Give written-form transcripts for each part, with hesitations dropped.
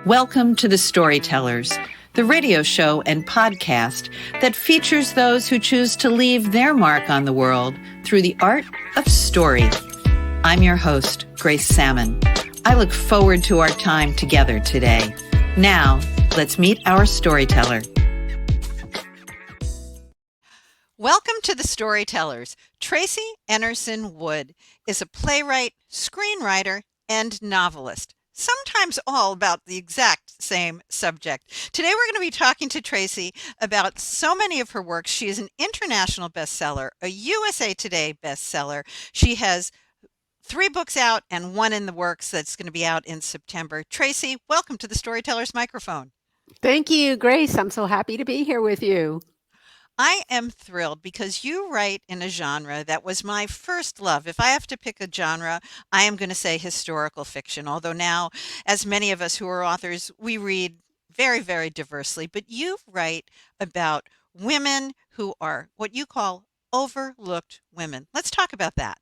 Welcome to the Storytellers, the radio show and podcast that features those who choose to leave their mark on the world through the art of story. I'm your host, Grace Sammon. I look forward to our time together today. Now, let's meet our storyteller. Welcome to the Storytellers. Tracey Enerson Wood is a playwright, screenwriter, and novelist, sometimes all about the exact same subject. Today we're going to be talking to Tracey about so many of her works. She is an international bestseller, a USA Today bestseller. She has 3 books out and 1 in the works that's going to be out in September. Tracey, welcome to the Storyteller's microphone. Thank you, Grace. I'm so happy to be here with you. I am thrilled because you write in a genre that was my first love. If I have to pick a genre, I am going to say historical fiction. Although now, as many of us who are authors, we read very, very diversely. But you write about women who are what you call overlooked women. Let's talk about that.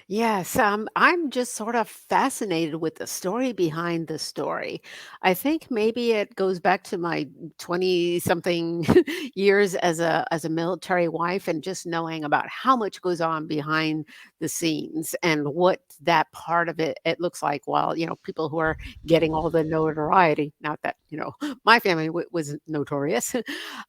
Yes, I'm just sort of fascinated with the story behind the story. I think maybe it goes back to my 20 something years as a military wife and just knowing about how much goes on behind the scenes and what that part of it looks like while, people who are getting all the notoriety. Not that, my family was notorious.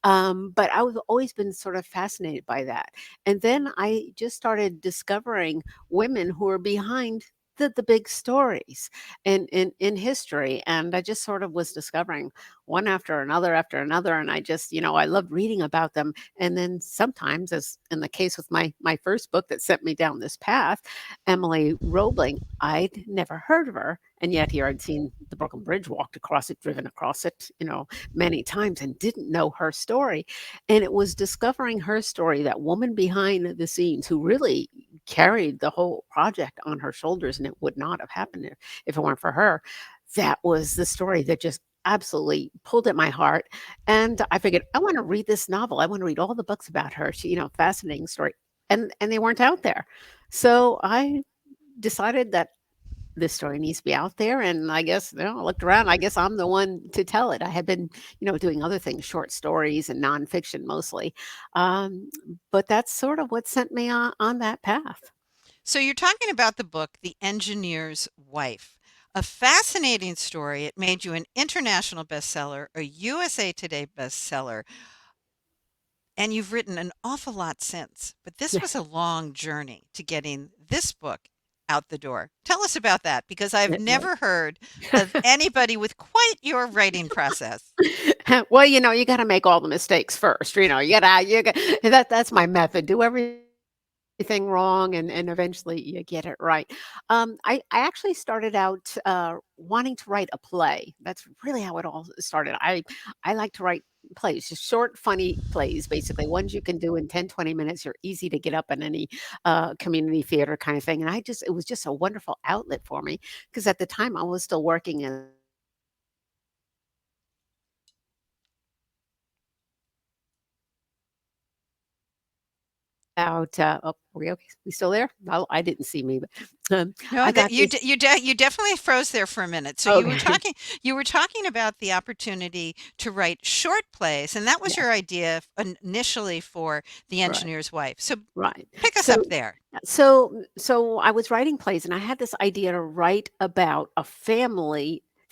But I've always been sort of fascinated by that. And then I just started discovering women who are behind the big stories in history. And I just sort of was discovering one after another. And I just, I loved reading about them. And then sometimes, as in the case with my first book that sent me down this path, Emily Roebling, I'd never heard of her. And yet here I'd seen the Brooklyn Bridge, walked across it, driven across it, many times and didn't know her story. And it was discovering her story, that woman behind the scenes who really carried the whole project on her shoulders, and it would not have happened if it weren't for her. That was the story that just absolutely pulled at my heart. And I figured, I want to read this novel. I want to read all the books about her. She, fascinating story. And they weren't out there. So I decided that this story needs to be out there. And I guess, I looked around. I guess I'm the one to tell it. I had been, doing other things, short stories and nonfiction mostly. Um, but that's sort of what sent me on that path. So you're talking about the book, The Engineer's Wife. A fascinating story. It made you an international bestseller, a USA Today bestseller, and you've written an awful lot since. But this Yeah, was a long journey to getting this book out the door. Tell us about that because I've it was. never heard of anybody with quite your writing process. Well, you got to make all the mistakes first. You got that's my method. Do everything wrong and eventually you get it right. I actually started out wanting to write a play. That's really how it all started. I like to write plays, just short, funny plays, basically ones you can do in 10, 20 minutes. You're easy to get up in any community theater kind of thing. And it was just a wonderful outlet for me because at the time I was still working in out. Oh, are we okay? We still there? No, I didn't see me, but No, I that got this. you definitely froze there for a minute. So Okay. you were talking about the opportunity to write short plays, and that was Yeah. your idea initially for The Right. Engineer's Wife. So Right. pick us So up there. so I was writing plays and I had this idea to write about the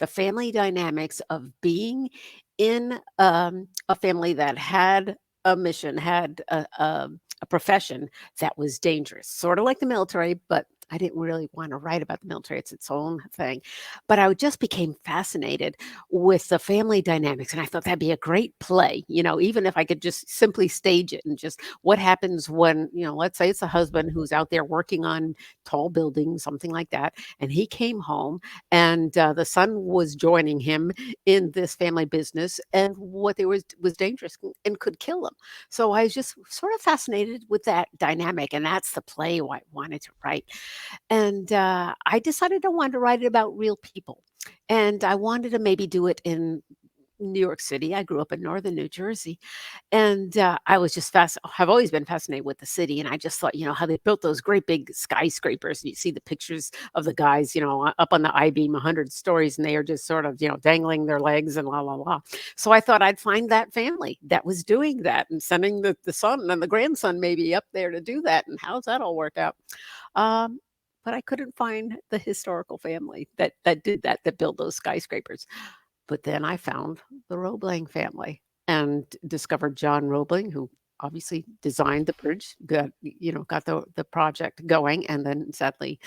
family dynamics of being in a family that had a mission, had a profession that was dangerous, sort of like the military, but I didn't really want to write about the military. It's its own thing. But I just became fascinated with the family dynamics. And I thought that'd be a great play, even if I could just simply stage it and just what happens when, let's say it's a husband who's out there working on tall buildings, something like that. And he came home and the son was joining him in this family business. And what there was dangerous and could kill him. So I was just sort of fascinated with that dynamic. And that's the play I wanted to write. And I decided I wanted to write it about real people. And I wanted to maybe do it in New York City. I grew up in northern New Jersey, and I was just have always been fascinated with the city. And I just thought, how they built those great big skyscrapers. And you see the pictures of the guys, up on the I beam, 100 stories, and they are just sort of, dangling their legs and la la la. So I thought I'd find that family that was doing that and sending the son and the grandson maybe up there to do that. And how's that all work out? Um, but I couldn't find the historical family that did that, that built those skyscrapers. But then I found the Roebling family and discovered John Roebling, who obviously designed the bridge, got the project going, and then sadly,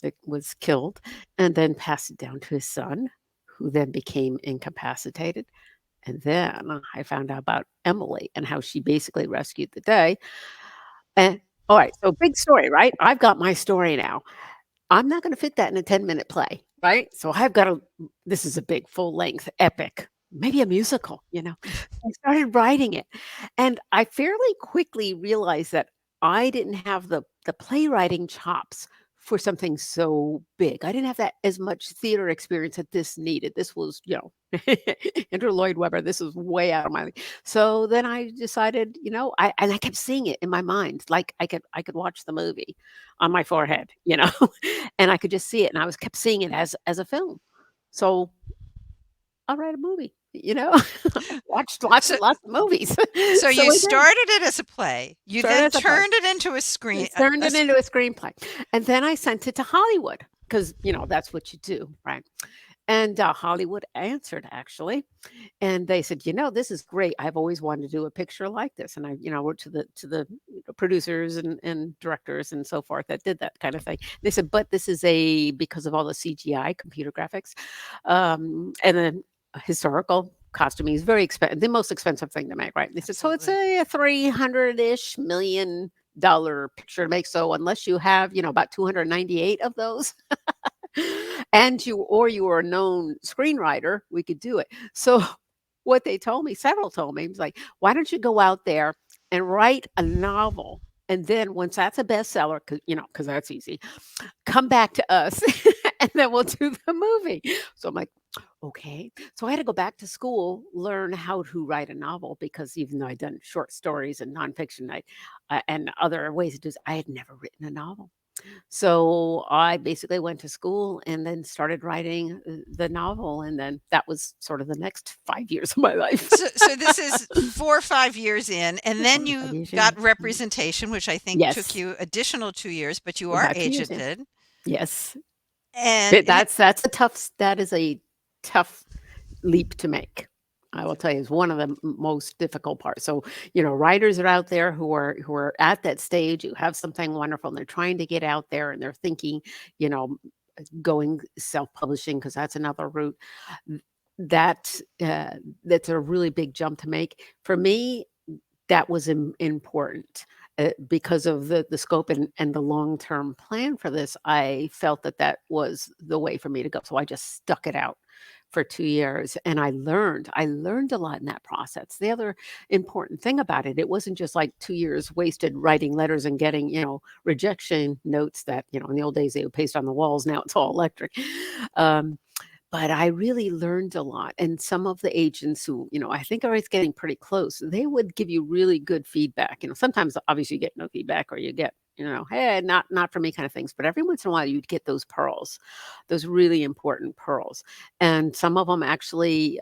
it was killed, and then passed it down to his son, who then became incapacitated. And then I found out about Emily and how she basically rescued the day. And all right, so big story, right? I've got my story now. I'm not gonna fit that in a 10-minute play, right? So I've gotta this is a big full length epic, maybe a musical. I started writing it, and I fairly quickly realized that I didn't have the playwriting chops for something so big. I didn't have that as much theater experience that this needed. This was, Andrew Lloyd Webber, this is way out of my league. So then I decided, I kept seeing it in my mind, like I could watch the movie on my forehead, and I could just see it, and I was kept seeing it as a film. So I'll write a movie. I've watched lots So and lots of movies. so So you I did. started it as a play. You Started then as a play. turned it into a screen Turned a it into a screenplay, and then I sent it to Hollywood because that's what you do, right? And Hollywood answered actually, and they said, "This is great. I've always wanted to do a picture like this." And I wrote to the producers and directors and so forth that did that kind of thing. They said, "But this is because of all the CGI computer graphics, and then historical costuming is very expensive, the most expensive thing to make, right?" They said, "So it's absolutely. a 300-ish million dollar picture to make. So unless you have, about 298 of those, and you are a known screenwriter, we could do it." So what they told me, several told me, was like, "Why don't you go out there and write a novel? And then once that's a bestseller, because that's easy, come back to us and then we'll do the movie." So I'm like, okay. So I had to go back to school, learn how to write a novel because even though I'd done short stories and nonfiction, and other ways to do this, I had never written a novel. So I basically went to school and then started writing the novel. And then that was sort of the next 5 years of my life. So this is 4 or 5 years in, and then 4 or 5 you years, yeah. got representation, which I think took Yes. you additional 2 years, but you are About 2 years, yeah. agented. Yes. And That is a tough leap to make. I will tell you, it's one of the most difficult parts. So, writers are out there who are at that stage, who have something wonderful, and they're trying to get out there, and they're thinking, you know, going self-publishing because that's another route. Th- That that's a really big jump to make. For me, that was important, because of the scope and the long-term plan for this. I felt that that was the way for me to go, so I just stuck it out for 2 years, and I learned a lot in that process. The other important thing about it wasn't just like 2 years wasted writing letters and getting, rejection notes that, in the old days, they would paste on the walls, now it's all electric. Um, but I really learned a lot, and some of the agents who, I think are always getting pretty close, they would give you really good feedback. Sometimes obviously you get no feedback or you get, "Hey, not for me," kind of things, but every once in a while you'd get those pearls, those really important pearls. And some of them actually,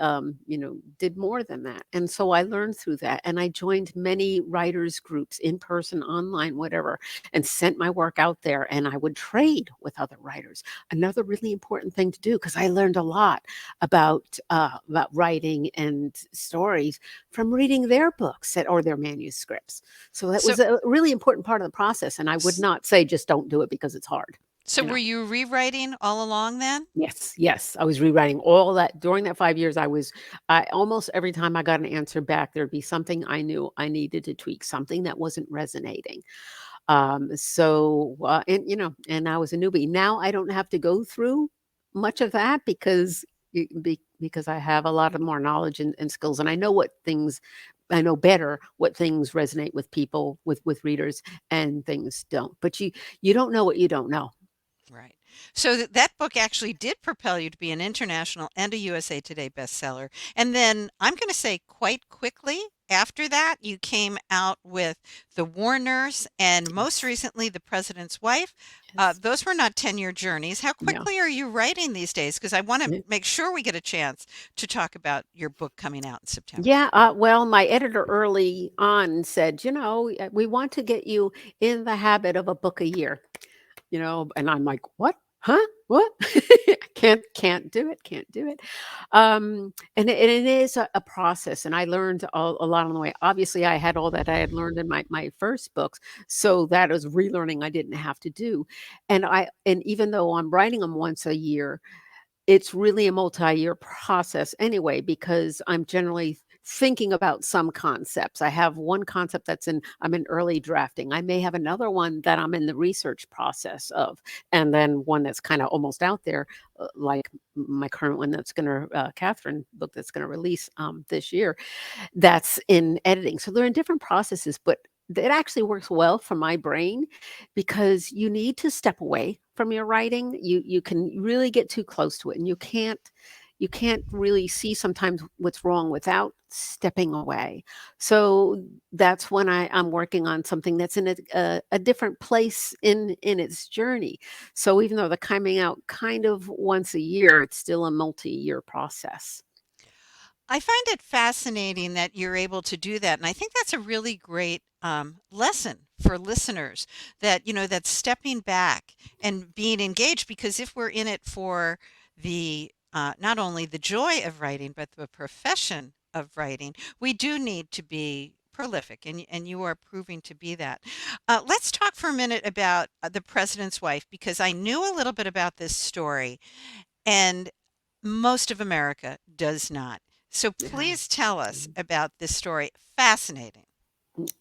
did more than that. And so I learned through that, and I joined many writers groups, in person, online, whatever, and sent my work out there, and I would trade with other writers. Another really important thing to do, because I learned a lot about writing and stories from reading their books or their manuscripts. So that so was a really important part of the process. And I would s not say just don't do it because it's hard. so You were know. you rewriting all along then? Yes, yes. I was rewriting all that during that 5 years. I almost every time I got an answer back, there'd be something I knew I needed to tweak, something that wasn't resonating. And I was a newbie. Now I don't have to go through much of that because I have a lot of more knowledge and skills, and I know better what things resonate with people, with readers, and things don't. But you don't know what you don't know. Right. So that book actually did propel you to be an international and a USA Today bestseller. And then I'm going to say quite quickly after that, you came out with The War Nurse and most Yes. recently The President's Wife. Yes. Those were not 10-year journeys. How Yeah. quickly are you writing these days? Because I want to make sure we get a chance to talk about your book coming out in September. Yeah, well, my editor early on said, we want to get you in the habit of a book a year, and I'm like, what? Huh? What? Can't do it. Can't do it. And it is a process, and I learned a lot on the way. Obviously, I had all that I had learned in my first books, so that was relearning I didn't have to do. And even though I'm writing them once a year, it's really a multi-year process anyway, because I'm generally thinking about some concepts. I have one concept I'm in early drafting. I may have another one that I'm in the research process of, and then one that's kind of almost out there, like my current one that's going to Catherine book that's going to release this year, that's in editing. So they're in different processes, but it actually works well for my brain because you need to step away from your writing. You can really get too close to it, and you can't really see sometimes what's wrong without stepping away. So that's when I'm working on something that's in a different place in its journey. So even though they're coming out kind of once a year, it's still a multi-year process. I find it fascinating that you're able to do that. And I think that's a really great lesson for listeners that, that stepping back and being engaged, because if we're in it for not only the joy of writing, but the profession of writing, we do need to be prolific. And you are proving to be that. Let's talk for a minute about The President's Wife, because I knew a little bit about this story and most of America does not. So Yeah. please tell us about this story. Fascinating.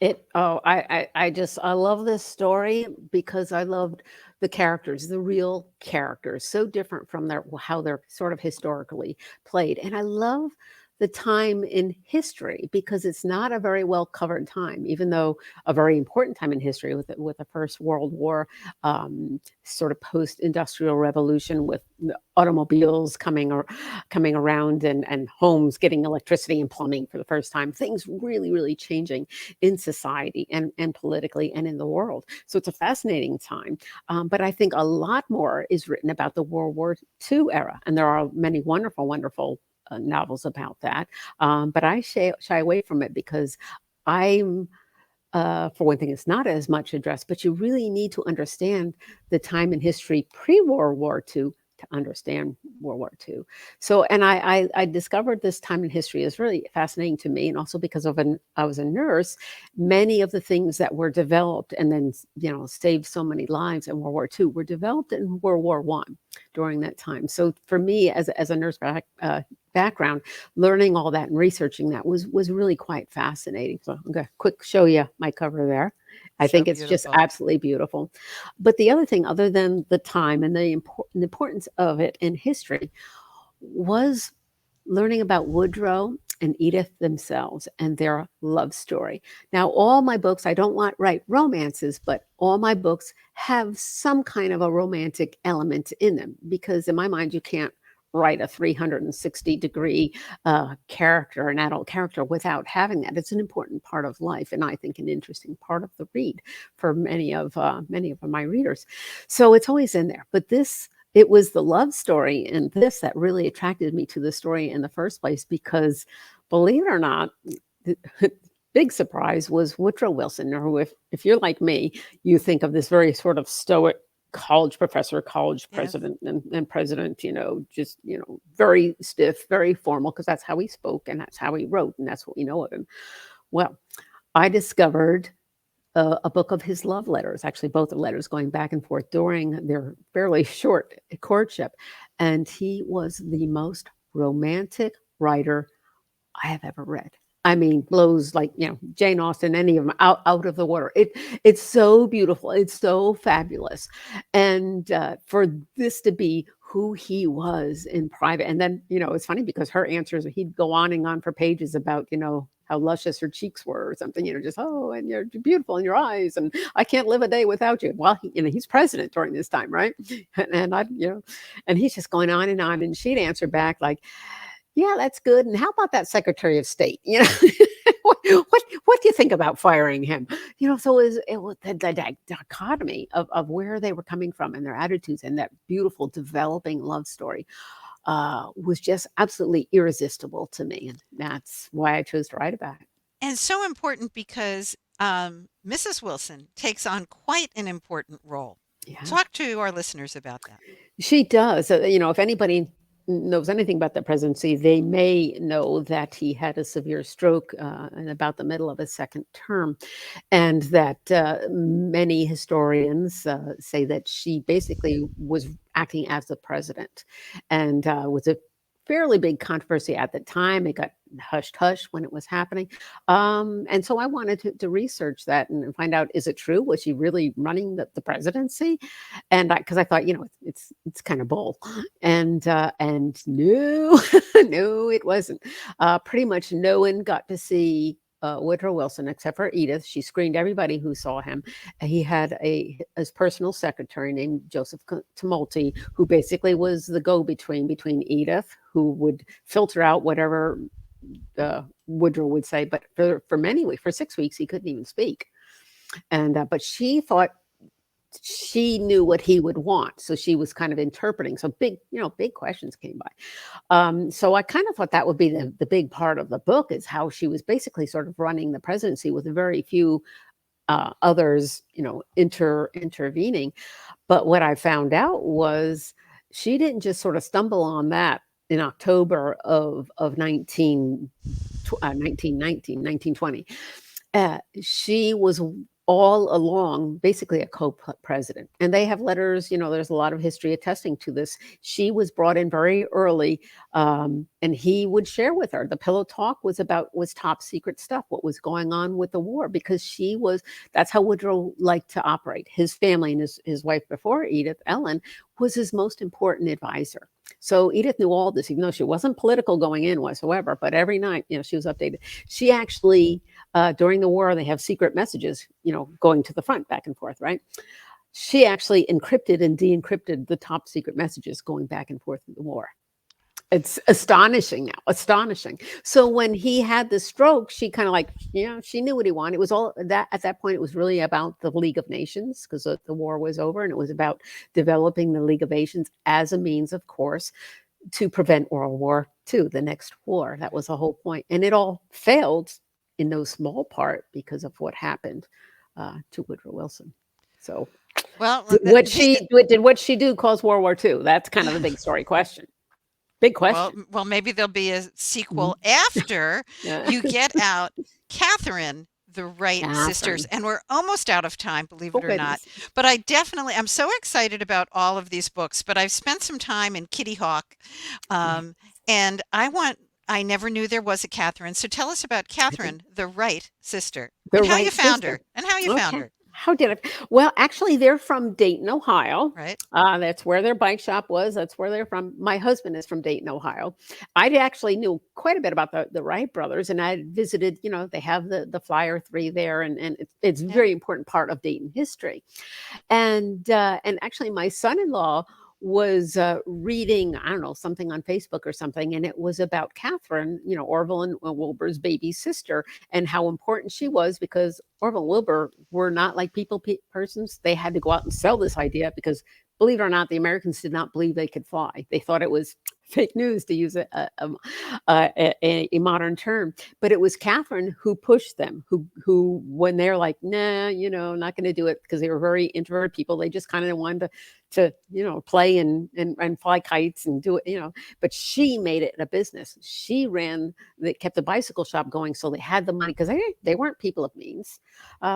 I love this story because I loved the characters, the real characters, so different from how they're sort of historically played. And I love the time in history because it's not a very well covered time, even though a very important time in history with the First World War, sort of post industrial revolution with the automobiles coming around, and homes getting electricity and plumbing for the first time. Things really, really changing in society and politically and in the world. So it's a fascinating time. But I think a lot more is written about the World War II era. And there are many wonderful, wonderful novels about that. But I shy away from it because I'm for one thing, it's not as much addressed, but you really need to understand the time in history pre-World War II to understand World War II. So, and I discovered this time in history is really fascinating to me, and also because I was a nurse, many of the things that were developed and then saved so many lives in World War II were developed in World War One during that time. So for me, as a nurse background, learning all that and researching that was really quite fascinating. So I'm going to quick show you my cover there. I So think it's just beautiful. absolutely beautiful. But the other thing, other than the time and the importance of it in history, was learning about Woodrow and Edith themselves and their love story. Now, all my books, I don't write romances, but all my books have some kind of a romantic element in them because, in my mind, you can't write a 360-degree character, an adult character, without having that. It's an important part of life, and I think an interesting part of the read for many of my readers. So it's always in there. But it was the love story in this that really attracted me to the story in the first place because, believe it or not, the big surprise was Woodrow Wilson, or if you're like me, you think of this very sort of stoic college professor, college Yes. president, and president, just, very stiff, very formal, because that's how he spoke and that's how he wrote, and that's what we know of him. Well, I discovered a book of his love letters, actually both the letters going back and forth during their fairly short courtship. And he was the most romantic writer I have ever read. I mean, blows like, Jane Austen, any of them out of the water. It's so beautiful. It's so fabulous. And for this to be who he was in private. And then, it's funny because her answers, he'd go on and on for pages about, how how luscious her cheeks were or something, just, oh, and you're beautiful in your eyes, and I can't live a day without you. Well, he's president during this time, right? And and he's just going on, and she'd answer back like, yeah, that's good. And how about that Secretary of State? What do you think about firing him? So it was the dichotomy of where they were coming from and their attitudes, and that beautiful developing love story was just absolutely irresistible to me. And that's why I chose to write about it. And so important because Mrs. Wilson takes on quite an important role. Yeah. Talk to our listeners about that. She does. If anybody knows anything about the presidency, they may know that he had a severe stroke in about the middle of his second term, and that many historians say that she basically was acting as the president, and was a fairly big controversy at the time. It got hushed hush when it was happening, and so I wanted to research that and find out, is it true? Was she really running the presidency? And because I thought, it's kind of bull, and no, no, it wasn't. Pretty much no one got to see Woodrow Wilson except for Edith. She screened everybody who saw him. He had his personal secretary named Joseph Tumulty, who basically was the go-between between Edith, who would filter out whatever Woodrow would say. But for many weeks, for 6 weeks, he couldn't even speak. And but she thought she knew what he would want, so she was kind of interpreting. So big questions came by. So I kind of thought that would be the big part of the book, is how she was basically sort of running the presidency with very few others, intervening. But what I found out was she didn't just sort of stumble on that in October of 1920. She was all along basically a co-president, and they have letters. There's a lot of history attesting to this. She was brought in very early, and he would share with her. The pillow talk was top secret stuff, what was going on with the war, because that's how Woodrow liked to operate. His family and his wife before Edith, Ellen, was his most important advisor. So Edith knew all this, even though she wasn't political going in whatsoever. But every night, she was updated. She actually, during the war, they have secret messages, going to the front, back and forth, right? She actually encrypted and de-encrypted the top secret messages going back and forth in the war. It's astonishing now, astonishing. So when he had the stroke, she kind of she knew what he wanted. It was all that at that point, it was really about the League of Nations, because the war was over, and it was about developing the League of Nations as a means, of course, to prevent World War II, the next war. That was the whole point. And it all failed in no small part because of what happened to Woodrow Wilson. So did what she do cause World War II? That's kind of the big story question. Big question. Well, maybe there'll be a sequel after you get out Catherine, the Wright sisters. And we're almost out of time, believe it or not. But I'm so excited about all of these books, but I've spent some time in Kitty Hawk. And I never knew there was a Catherine. So tell us about Catherine, the Wright sister, and how you found her. How did I? Well, actually, they're from Dayton, Ohio. Right. That's where their bike shop was. That's where they're from. My husband is from Dayton, Ohio. I actually knew quite a bit about the Wright brothers, and I visited. They have the Flyer 3 there, and it's a very important part of Dayton history. And actually, my son-in-law was reading, I don't know, something on Facebook or something, and it was about Catherine, Orville and Wilbur's baby sister, and how important she was, because Orville and Wilbur were not like persons. They had to go out and sell this idea because, believe it or not, the Americans did not believe they could fly. They thought it was fake news, to use a modern term. But it was Catherine who pushed them, who when they're like, nah, not going to do it, because they were very introverted people. They just kind of wanted to play and fly kites and do it, but she made it a business. She kept the bicycle shop going, so they had the money, because they weren't people of means,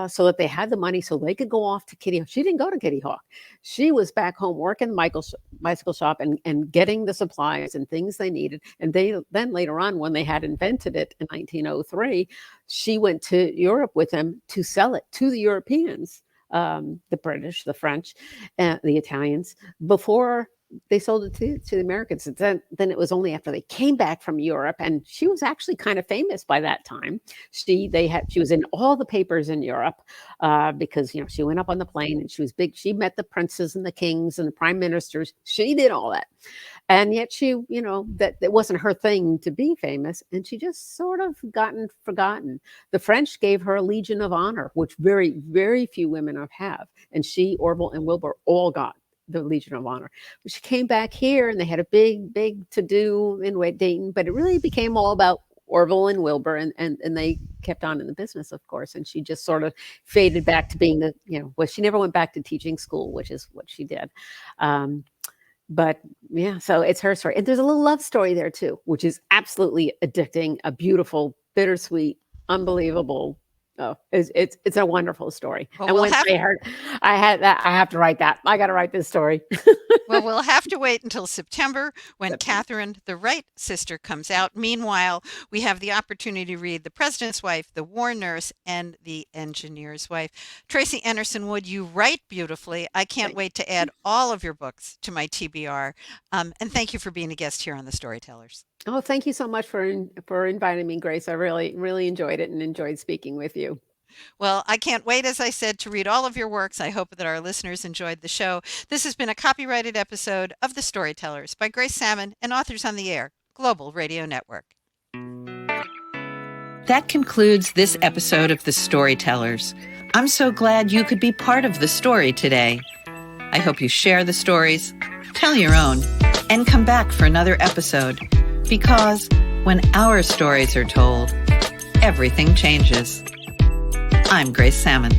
so that they had the money so they could go off to Kitty Hawk. She didn't go to Kitty Hawk. She was back home working the bicycle shop and getting the supplies and things they needed. And then later on, when they had invented it in 1903, she went to Europe with them to sell it to the Europeans, the British, the French, the Italians, before they sold it to the Americans. And then it was only after they came back from Europe, and she was actually kind of famous by that time. She was in all the papers in Europe because she went up on the plane and she was big. She met the princes and the kings and the prime ministers. She did all that, and yet she that it wasn't her thing to be famous, and she just sort of gotten forgotten. The French gave her a Legion of Honor, which very, very few women have, and she, Orville, and Wilbur all got the Legion of Honor. But she came back here and they had a big to-do in Dayton, but it really became all about Orville and Wilbur, and they kept on in the business, of course, and she just sort of faded back to being well, she never went back to teaching school, which is what she did. But yeah, so it's her story. And there's a little love story there too, which is absolutely addicting, a beautiful, bittersweet, unbelievable. Oh, it's a wonderful story. Well, And once I had that, I have to write that. I got to write this story. Well, we'll have to wait until September when Yep. Catherine, the Wright sister, comes out. Meanwhile, we have the opportunity to read The President's Wife, The War Nurse, and The Engineer's Wife. Tracey Enerson Wood, you write beautifully. I can't wait to add all of your books to my TBR. And thank you for being a guest here on The Storytellers. Oh, thank you so much for inviting me, Grace. I really, really enjoyed it and enjoyed speaking with you. Well, I can't wait, as I said, to read all of your works. I hope that our listeners enjoyed the show. This has been a copyrighted episode of The Storytellers by Grace Sammon and Authors on the Air, Global Radio Network. That concludes this episode of The Storytellers. I'm so glad you could be part of the story today. I hope you share the stories, tell your own, and come back for another episode. Because when our stories are told, everything changes. I'm Grace Sammon.